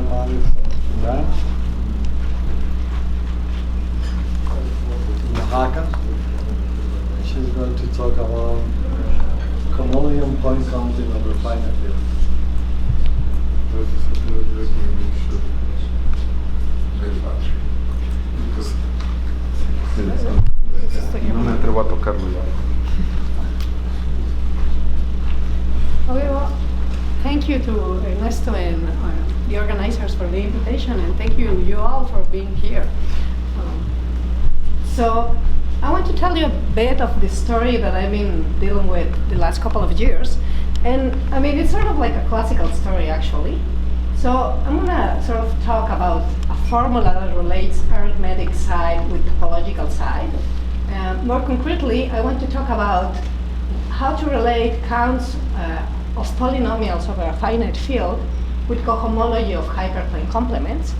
mathematics of UNAM, Oaxaca. She's going to talk about cohomology point counting over finite field. No me atrevo a tocarlo ya. Okay, well, thank you to Ernesto and the organizers for the invitation, and thank you all for being here. So I want to tell you a bit of the story that I've been dealing with the last couple of years. And I mean, it's sort of like a classical story, actually. So I'm going to sort of talk about a formula that relates arithmetic side with topological side. More concretely, I want to talk about how to relate counts of polynomials over a finite field with cohomology of hyperplane complements.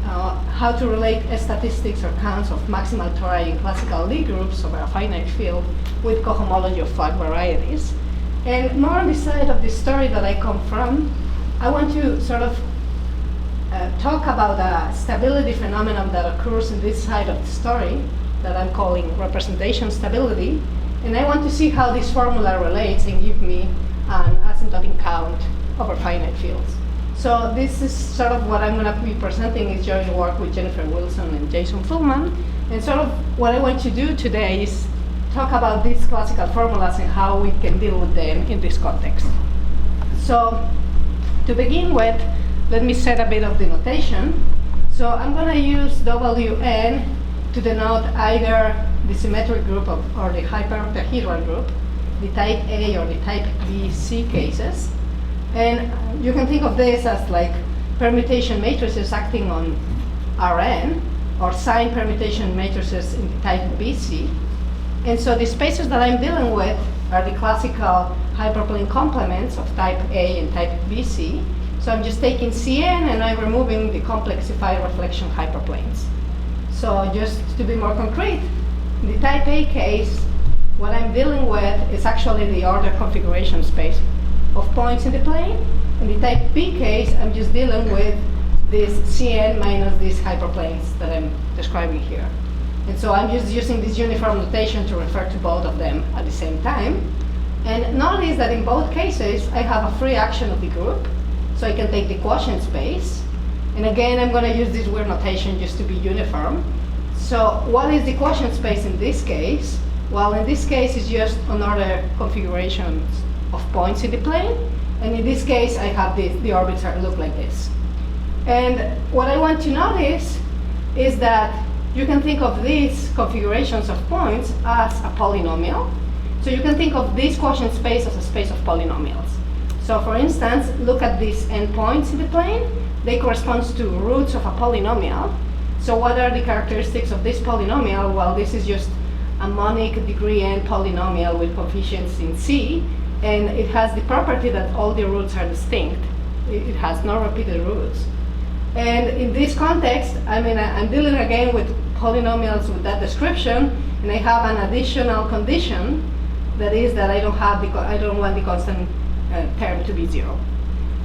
How to relate statistics or counts of maximal tori in classical Lie groups over a finite field with cohomology of flat varieties. And more on the side of the story that I come from, I want to sort of talk about a stability phenomenon that occurs in this side of the story that I'm calling representation stability. And I want to see how this formula relates and give me an asymptotic count over finite fields. So this is sort of what I'm going to be presenting is joint work with Jennifer Wilson and Jason Fulman. And sort of what I want to do today is talk about these classical formulas and how we can deal with them in this context. So to begin with, let me set a bit of the notation. So I'm going to use Wn to denote either the symmetric group or the hypertahedral group, the type A or the type B C cases. And you can think of this as like permutation matrices acting on Rn, or sign permutation matrices in the type BC. And so the spaces that I'm dealing with are the classical hyperplane complements of type A and type BC. So I'm just taking Cn and I'm removing the complexified reflection hyperplanes. So just to be more concrete, in the type A case, what I'm dealing with is actually the ordered configuration space of points in the plane. In the type B case, I'm just dealing with this Cn minus these hyperplanes that I'm describing here. And so I'm just using this uniform notation to refer to both of them at the same time. And notice that in both cases, I have a free action of the group. So I can take the quotient space. And again, I'm going to use this weird notation just to be uniform. So what is the quotient space in this case? Well, in this case, it's just another configurations of points in the plane. And in this case, I have the orbits look like this. And what I want to notice is that you can think of these configurations of points as a polynomial. So you can think of this quotient space as a space of polynomials. So for instance, look at these endpoints in the plane. They correspond to roots of a polynomial. So what are the characteristics of this polynomial? Well, this is just a monic degree n polynomial with coefficients in C. And it has the property that all the roots are distinct. It has no repeated roots. And in this context, I mean, I'm dealing again with polynomials with that description, and I have an additional condition, that is that I don't want the constant term to be 0.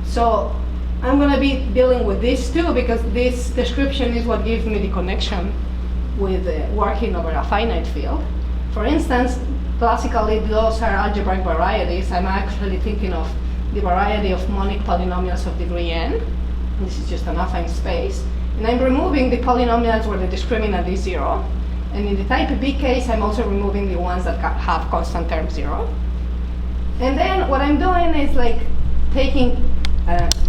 So I'm going to be dealing with this too, because this description is what gives me the connection with working over a finite field. For instance, classically, those are algebraic varieties. I'm actually thinking of the variety of monic polynomials of degree n. This is just an affine space. And I'm removing the polynomials where the discriminant is 0. And in the type B case, I'm also removing the ones that have constant term 0. And then what I'm doing is like taking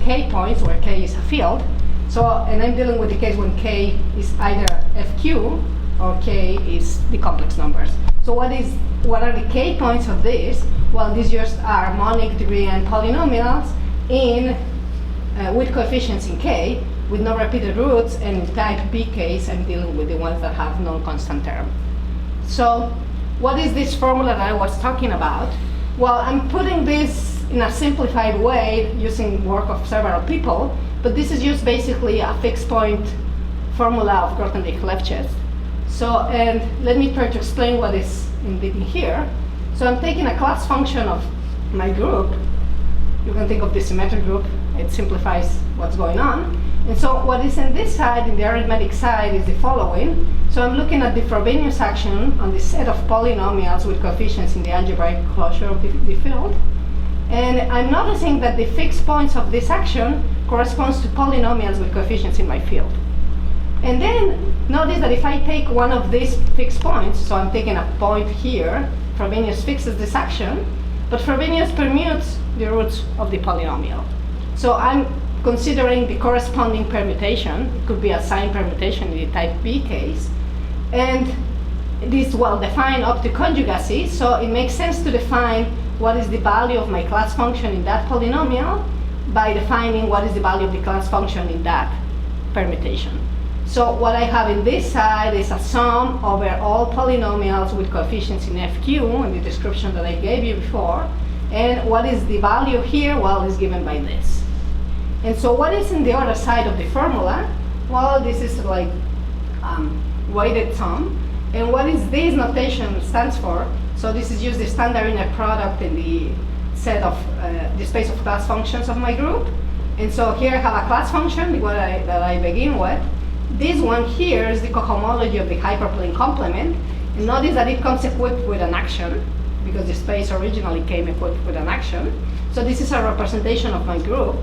k points where k is a field. So, and I'm dealing with the case when k is either fq or k is the complex numbers. So what are the k points of this? Well, these just are monic degree n polynomials with coefficients in k, with no repeated roots, and in type B case, I'm dealing with the ones that have non-constant term. So what is this formula that I was talking about? Well, I'm putting this in a simplified way using work of several people, but this is just basically a fixed point formula of Grothendieck Lefschetz. So, and let me try to explain what is indeed in here. So I'm taking a class function of my group. You can think of the symmetric group. It simplifies what's going on. And so what is in this side, in the arithmetic side, is the following. So I'm looking at the Frobenius action on the set of polynomials with coefficients in the algebraic closure of the field. And I'm noticing that the fixed points of this action corresponds to polynomials with coefficients in my field. And then notice that if I take one of these fixed points, so I'm taking a point here, Frobenius fixes this action, but Frobenius permutes the roots of the polynomial. So I'm considering the corresponding permutation. It could be a sign permutation in the type B case. And this is well defined up to conjugacy, so it makes sense to define what is the value of my class function in that polynomial by defining what is the value of the class function in that permutation. So what I have in this side is a sum over all polynomials with coefficients in FQ in the description that I gave you before. And what is the value here? Well, is given by this. And so what is in the other side of the formula? Well, this is like weighted sum. And what is this notation stands for? So this is just the standard inner product in the set of the space of class functions of my group. And so here I have a class function that I begin with. This one here is the cohomology of the hyperplane complement. And notice that it comes equipped with an action, because the space originally came equipped with an action. So this is a representation of my group.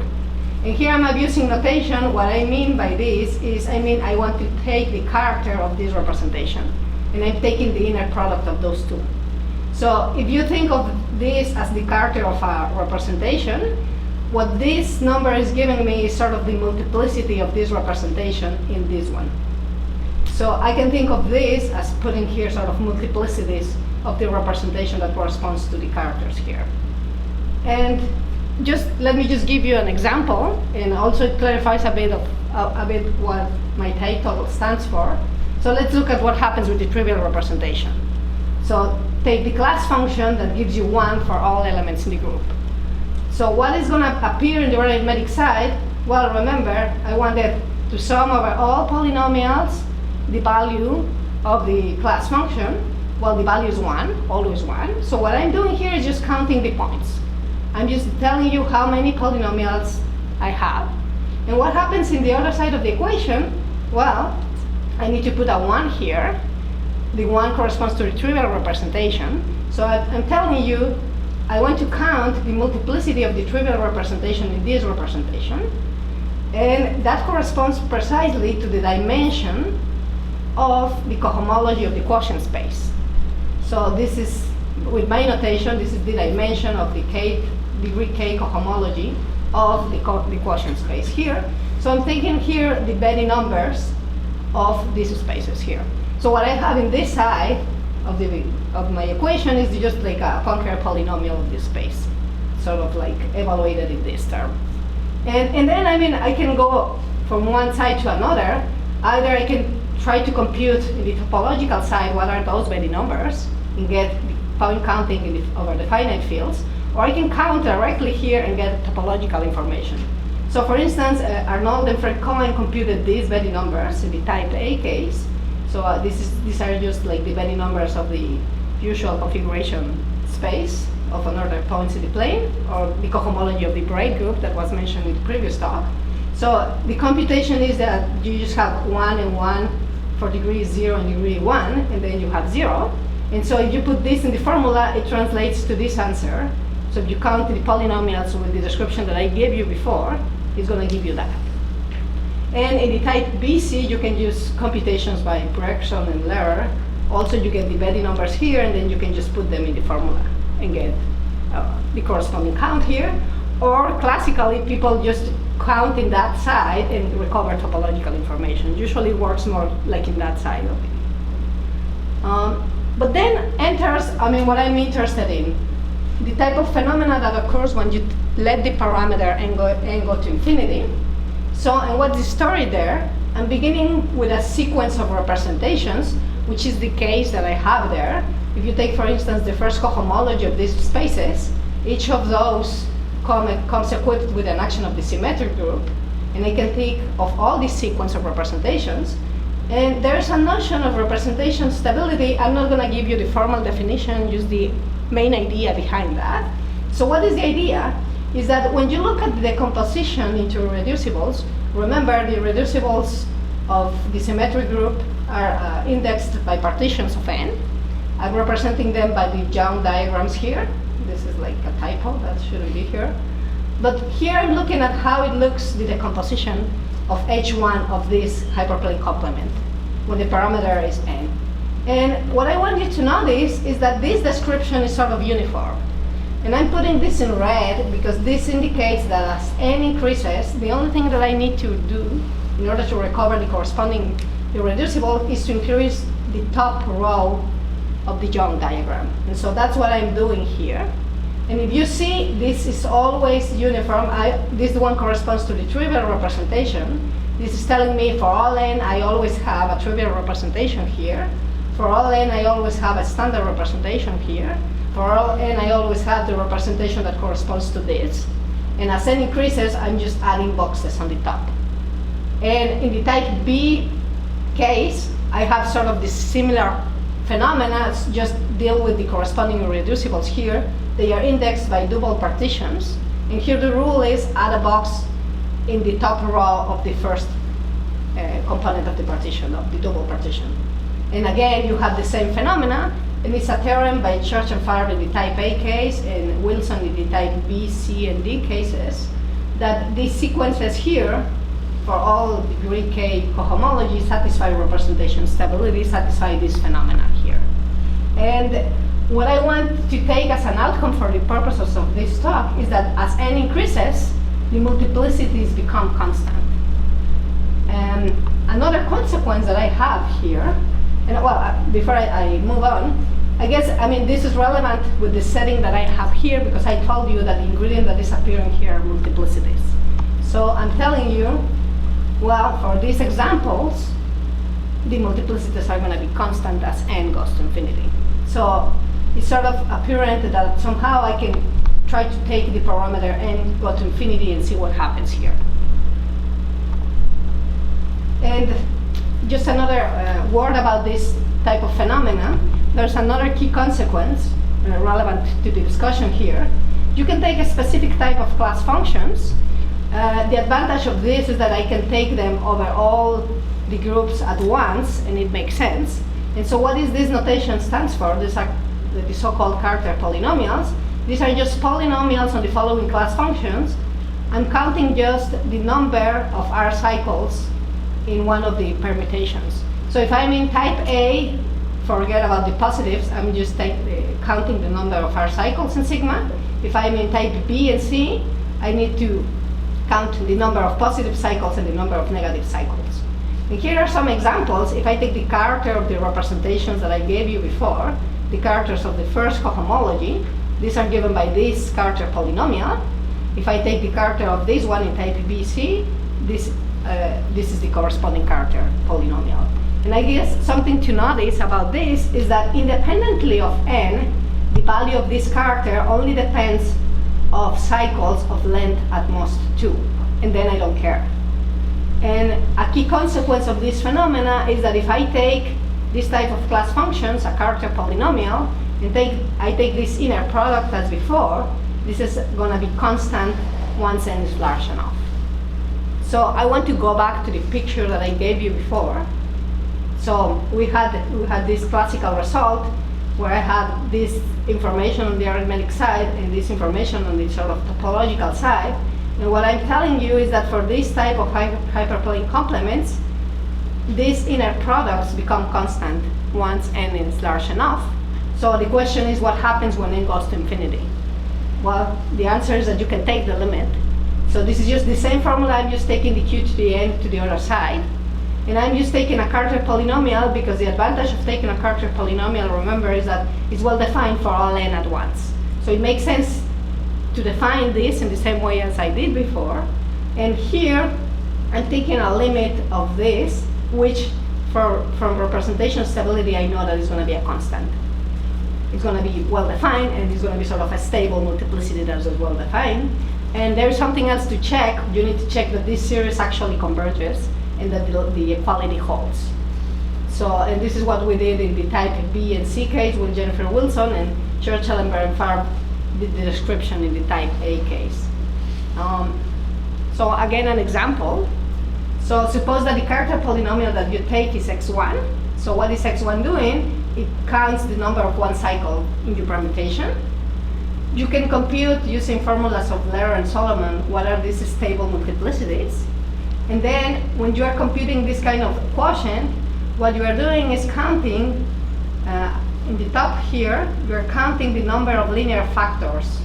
And here I'm abusing notation. What I mean by this is, I want to take the character of this representation. And I'm taking the inner product of those two. So if you think of this as the character of a representation, what this number is giving me is sort of the multiplicity of this representation in this one. So I can think of this as putting here sort of multiplicities of the representation that corresponds to the characters here. And let me just give you an example, and also it clarifies a bit what my title stands for. So let's look at what happens with the trivial representation. So take the class function that gives you 1 for all elements in the group. So what is going to appear in the arithmetic side? Well, remember, I wanted to sum over all polynomials the value of the class function. Well, the value is 1, always 1. So what I'm doing here is just counting the points. I'm just telling you how many polynomials I have. And what happens in the other side of the equation? Well, I need to put a 1 here. The 1 corresponds to the trivial representation. So I'm telling you, I want to count the multiplicity of the trivial representation in this representation. And that corresponds precisely to the dimension of the cohomology of the quotient space. So this is, with my notation, this is the dimension of the degree k cohomology of the quotient space here. So I'm taking here the Betty numbers of these spaces here. So what I have in this side of my equation is just like a Poincare polynomial of this space, sort of like evaluated in this term. And then I can go from one side to another. Either I can try to compute in the topological side what are those Betty numbers and get the point counting over the finite fields, or I can count directly here and get topological information. So for instance, Arnold and Fred Cohen computed these Betty numbers in the type A case. So these are just like the Betty numbers of the usual configuration space of another points in the plane, or the cohomology of the braid group that was mentioned in the previous talk. So the computation is that you just have 1 and 1 for degree 0 and degree 1, and then you have 0. And so if you put this in the formula, it translates to this answer. So if you count the polynomials with the description that I gave you before, it's going to give you that. And in the type BC, you can use computations by Rita and Lehrer. Also, you get the Betty numbers here, and then you can just put them in the formula and get the corresponding count here. Or classically, people just count in that side and recover topological information. Usually it works more like in that side of it. But then enters, what I'm interested in, the type of phenomena that occurs when you let the parameter n go to infinity. So, and what's the story there? I'm beginning with a sequence of representations, which is the case that I have there. If you take, for instance, the first cohomology of these spaces, each of those comes equipped with an action of the symmetric group, and I can think of all this sequence of representations. And there's a notion of representation stability. I'm not going to give you the formal definition, just the main idea behind that. So what is the idea? Is that when you look at the decomposition into irreducibles, remember the irreducibles of the symmetric group are indexed by partitions of n. I'm representing them by the Young diagrams here. This is like a typo, that shouldn't be here. But here I'm looking at how it looks, the decomposition of H1 of this hyperplane complement when the parameter is n. And what I want you to notice is that this description is sort of uniform. And I'm putting this in red because this indicates that as n increases, the only thing that I need to do in order to recover the corresponding irreducible is to increase the top row of the Young diagram. And so that's what I'm doing here. And if you see, this is always uniform. This one corresponds to the trivial representation. This is telling me for all n, I always have a trivial representation here. For all n, I always have a standard representation here. For all n, I always have the representation that corresponds to this. And as n increases, I'm just adding boxes on the top. And in the type B case, I have sort of this similar phenomena, just deal with the corresponding irreducibles here. They are indexed by double partitions. And here the rule is add a box in the top row of the first component of the partition, of the double partition. And again, you have the same phenomena. And it's a theorem by Lefschetz and Farb in the type A case and Wilson in the type B, C, and D cases, that these sequences here for all degree K cohomology satisfy representation stability, satisfy this phenomena here. And what I want to take as an outcome for the purposes of this talk is that as n increases, the multiplicities become constant. And another consequence that I have here, and well, before I move on, I guess, I mean, this is relevant with the setting that I have here because I told you that the ingredient that is appearing here are multiplicities. So I'm telling you, well, for these examples, the multiplicities are going to be constant as n goes to infinity. So it's sort of apparent that somehow I can try to take the parameter n, go to infinity, and see what happens here. And just another word about this type of phenomena. There's another key consequence relevant to the discussion here. You can take a specific type of class functions. The advantage of this is that I can take them over all the groups at once, and it makes sense. And so what is this notation stands for? These are the so-called Carter polynomials. These are just polynomials on the following class functions. I'm counting just the number of R cycles in one of the permutations. So if I'm in type A, forget about the positives, I'm just counting the number of R cycles in sigma. If I'm in type B and C, I need to count the number of positive cycles and the number of negative cycles. And here are some examples. If I take the character of the representations that I gave you before, the characters of the first cohomology, these are given by this Carter polynomial. If I take the character of this one in type BC, this is the corresponding Carter polynomial. And I guess something to notice about this is that independently of n, the value of this character only depends of cycles of length at most 2, and then I don't care. And a key consequence of this phenomena is that if I take this type of class functions, a Carter polynomial, and I take this inner product as before, this is going to be constant once n is large enough. So I want to go back to the picture that I gave you before. So we had this classical result where I had this information on the arithmetic side and this information on the sort of topological side. And what I'm telling you is that for this type of hyperplane complements, these inner products become constant once n is large enough. So the question is, what happens when n goes to infinity? Well, the answer is that you can take the limit. So this is just the same formula. I'm just taking the q to the n to the other side. And I'm just taking a Carter polynomial because the advantage of taking a Carter polynomial, remember, is that it's well defined for all n at once. So it makes sense to define this in the same way as I did before. And here, I'm taking a limit of this, which from representation stability, I know that it's going to be a constant. It's going to be well defined, and it's going to be sort of a stable multiplicity that is well defined. And there's something else to check. You need to check that this series actually converges and that the equality holds. So, and this is what we did in the type B and C case with Jennifer Wilson, and Churchill, Ellenberg, and Farb did the description in the type A case. So again, an example. So suppose that the character polynomial that you take is x1. So what is x1 doing? It counts the number of one cycle in your permutation. You can compute using formulas of Lehrer and Solomon what are these stable multiplicities. And then when you are computing this kind of quotient, what you are doing is counting, in the top here, you are counting the number of linear factors.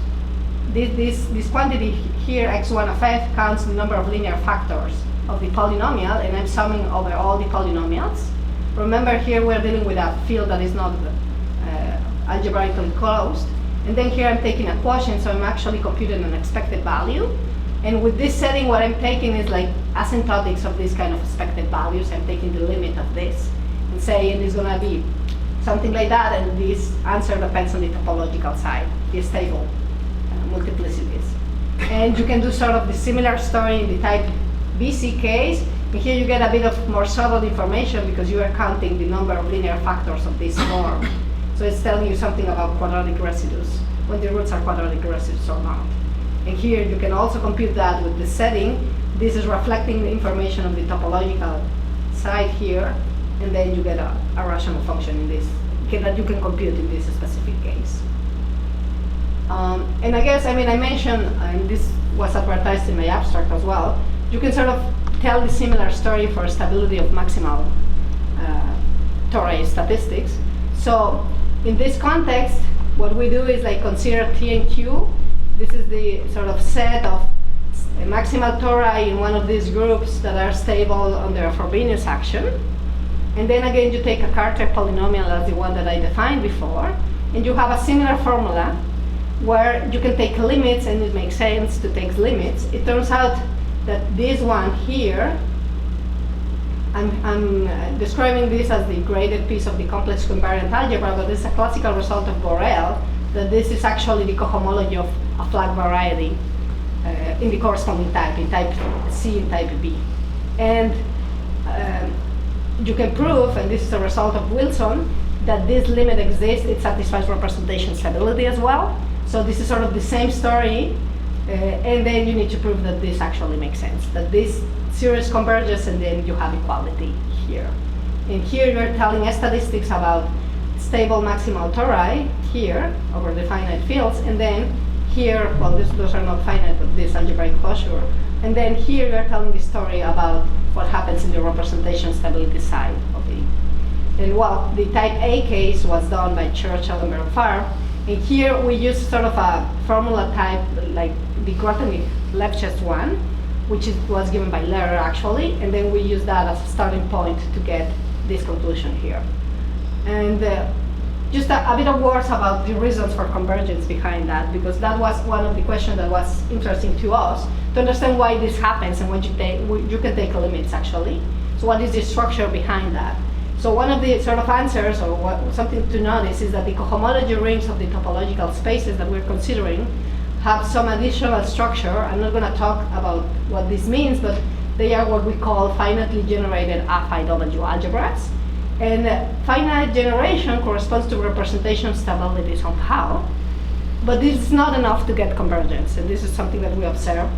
This quantity here, x1 of f, counts the number of linear factors of the polynomial, and I'm summing over all the polynomials. Remember, here we're dealing with a field that is not algebraically closed. And then here I'm taking a quotient, so I'm actually computing an expected value. And with this setting, what I'm taking is like asymptotics of these kind of expected values. I'm taking the limit of this and saying it's going to be something like that, and this answer depends on the topological side, the stable multiplicities. And you can do sort of the similar story in the type BC case. And here you get a bit of more subtle information because you are counting the number of linear factors of this form. So it's telling you something about quadratic residues, when the roots are quadratic residues or not. And here you can also compute that with the setting. This is reflecting the information on the topological side here, and then you get a rational function in this that you can compute in this specific case. And I guess, I mentioned, and this was advertised in my abstract as well, you can sort of tell the similar story for stability of maximal tori statistics. So in this context, what we do is like consider T and Q. This is the sort of set of maximal tori in one of these groups that are stable under a Frobenius action. And then again, you take a Carter polynomial as the one that I defined before, and you have a similar formula where you can take limits, and it makes sense to take limits. It turns out that this one here, I'm describing this as the graded piece of the complex covariant algebra, but this is a classical result of Borel, that this is actually the cohomology of a flat variety in the corresponding type, in type C and type B. And you can prove, and this is a result of Wilson, that this limit exists. It satisfies representation stability as well. So this is sort of the same story, and then you need to prove that this actually makes sense, that this series converges, and then you have equality here. And here you're telling statistics about stable maximal tori here over the finite fields, and then here, well, those are not finite, but this algebraic closure. And then here you're telling the story about what happens in the representation stability side of the. And well, the type A case was done by Church, Ellenberg, and Farb. And here we use sort of a formula type like the Grothendieck Lefschetz one, which was given by Lehrer actually, and then we use that as a starting point to get this conclusion here. And just a bit of words about the reasons for convergence behind that, because that was one of the questions that was interesting to us, to understand why this happens and when you can take limits actually. So what is the structure behind that? So one of the sort of answers, or something to notice, is that the cohomology rings of the topological spaces that we're considering have some additional structure. I'm not going to talk about what this means, but they are what we call finitely generated FIW algebras. And finite generation corresponds to representation stability somehow, but this is not enough to get convergence, and this is something that we observe.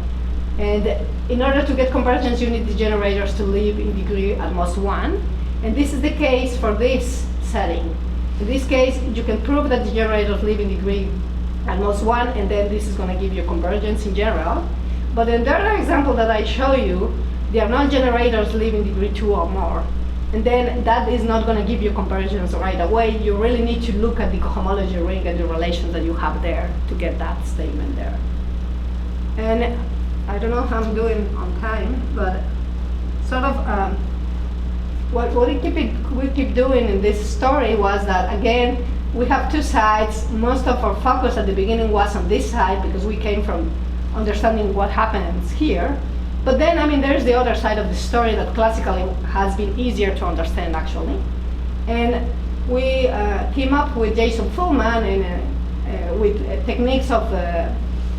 And in order to get convergence, you need the generators to live in degree at most 1. And this is the case for this setting. In this case, you can prove that the generators live in degree at most 1, and then this is going to give you convergence in general. But in the other example that I show you, there are no generators live in degree 2 or more. And then that is not going to give you convergence right away. You really need to look at the cohomology ring and the relations that you have there to get that statement there. And I don't know how I'm doing on time, but sort of what we keep doing in this story was that, again, we have two sides. Most of our focus at the beginning was on this side because we came from understanding what happens here. But then, there's the other side of the story that classically has been easier to understand, actually. And we came up with Jason Fulman and with techniques of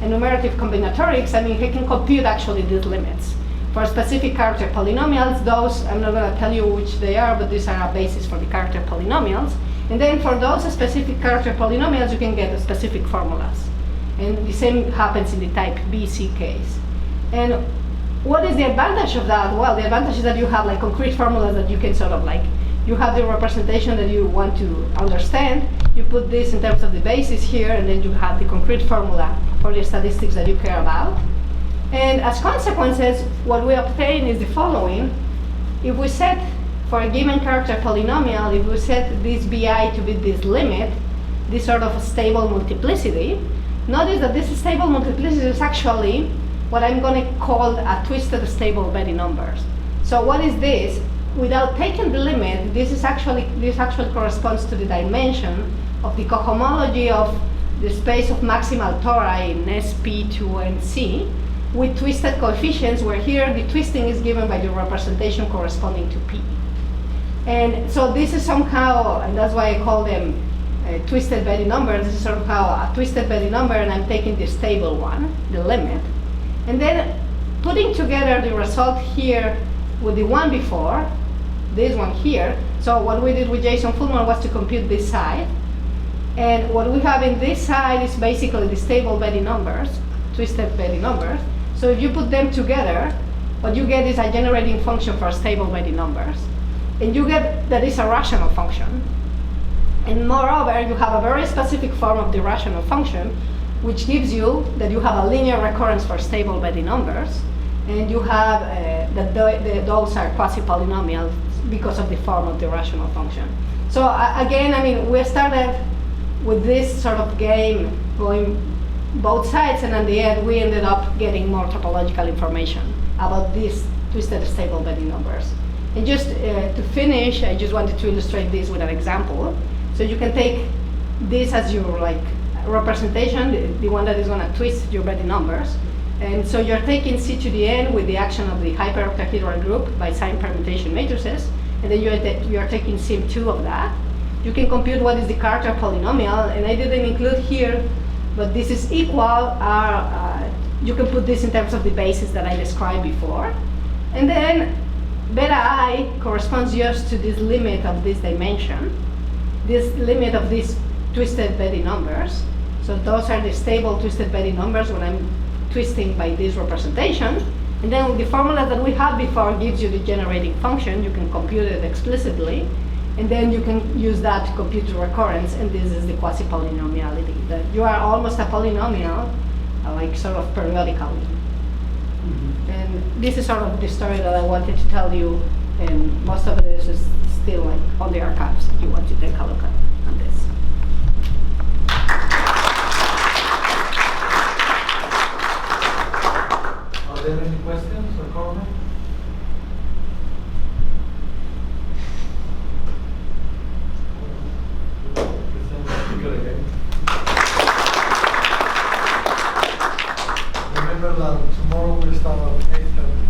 enumerative combinatorics. He can compute actually these limits. For specific character polynomials, those, I'm not going to tell you which they are, but these are a basis for the character polynomials. And then for those specific character polynomials, you can get specific formulas. And the same happens in the type BC case. And what is the advantage of that? Well, the advantage is that you have like concrete formulas that you can sort of like, you have the representation that you want to understand, you put this in terms of the basis here, and then you have the concrete formula for the statistics that you care about. And as consequences, what we obtain is the following. If we set, for a given character polynomial, if we set this bi to be this limit, this sort of stable multiplicity, notice that this stable multiplicity is actually what I'm going to call a twisted stable Betty numbers. So what is this? Without taking the limit, this actually corresponds to the dimension of the cohomology of the space of maximal tori in S, P, 2, and C, with twisted coefficients, where here the twisting is given by the representation corresponding to P. And so this is somehow, and that's why I call them twisted Betty numbers. This is somehow a twisted Betty number, and I'm taking the stable one, the limit, and then putting together the result here with the one before, this one here. So what we did with Jason Fulman was to compute this side. And what we have in this side is basically the stable Betty numbers, twisted Betty numbers. So if you put them together, what you get is a generating function for stable Betty numbers. And you get that is a rational function. And moreover, you have a very specific form of the rational function, which gives you that you have a linear recurrence for stable Betty numbers. And you have that those are quasi-polynomials because of the form of the rational function. So again, I mean, we started with this sort of game going both sides, and at the end, we ended up getting more topological information about these twisted stable Betty numbers. And just to finish, I just wanted to illustrate this with an example. So you can take this as your like representation, the one that is going to twist your Betty numbers. And so you're taking C to the n with the action of the hyperoctahedral group by sign permutation matrices, and then you're taking sim2 of that. You can compute what is the character polynomial, and I didn't include here, but this is equal, you can put this in terms of the basis that I described before. And then beta I corresponds just to this limit of this dimension, this limit of these twisted Betty numbers. So those are the stable twisted Betty numbers when I'm twisting by this representation. And then the formula that we had before gives you the generating function. You can compute it explicitly, and then you can use that to compute the recurrence, and this is the quasi-polynomiality, that you are almost a polynomial, like sort of periodically. And this is sort of the story that I wanted to tell you, and most of this is still like on the archives if you want to take a look at this. Are there any questions or comments? Remember that tomorrow we start at 8:30.